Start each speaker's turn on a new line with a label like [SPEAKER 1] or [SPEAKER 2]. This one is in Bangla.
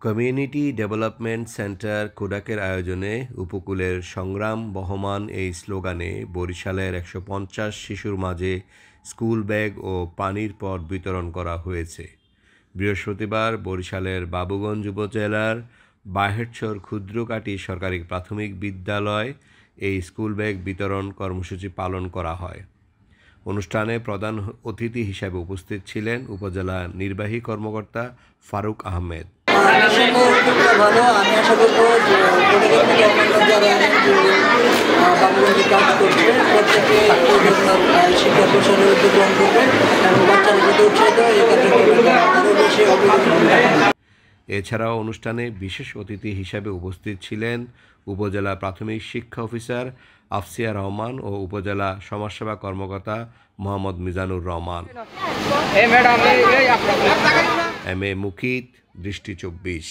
[SPEAKER 1] কমিউনিটি ডেভেলপমেন্ট সেন্টার কোডাকের আয়োজনে উপকূলের সংগ্রাম বহমান এই স্লোগানে বরিশালের ১৫০ শিশুর মাঝে স্কুল ব্যাগ ও পানির পট বিতরণ করা হয়েছে। বৃহস্পতিবার বরিশালের বাবুগঞ্জ উপজেলার বাহেরচর ক্ষুদ্রকাটি সরকারি প্রাথমিক বিদ্যালয় এই স্কুল ব্যাগ বিতরণ কর্মসূচি পালন করা হয়। অনুষ্ঠানে প্রধান অতিথি হিসেবে উপস্থিত ছিলেন উপজেলা নির্বাহী কর্মকর্তা ফারুক আহমেদ।
[SPEAKER 2] ভালো, আমি আশা করবো যে যারা বাবুগঞ্জে কাজ করছে প্রত্যেকে শিক্ষা প্রসারের উদ্যোগ গ্রহণ করবে এবং বাচ্চারা যদি উৎসাহিত এই কার্যক্রমে আরও বেশি অগ্রগতি।
[SPEAKER 1] এছাড়াও অনুষ্ঠানে বিশেষ অতিথি হিসেবে উপস্থিত ছিলেন উপজেলা প্রাথমিক শিক্ষা অফিসার আফসিয়া রহমান ও উপজেলা সমাজসেবা কর্মকর্তা মোহাম্মদ মিজানুর রহমান। এম এ মুকিত, দৃষ্টি ২৪।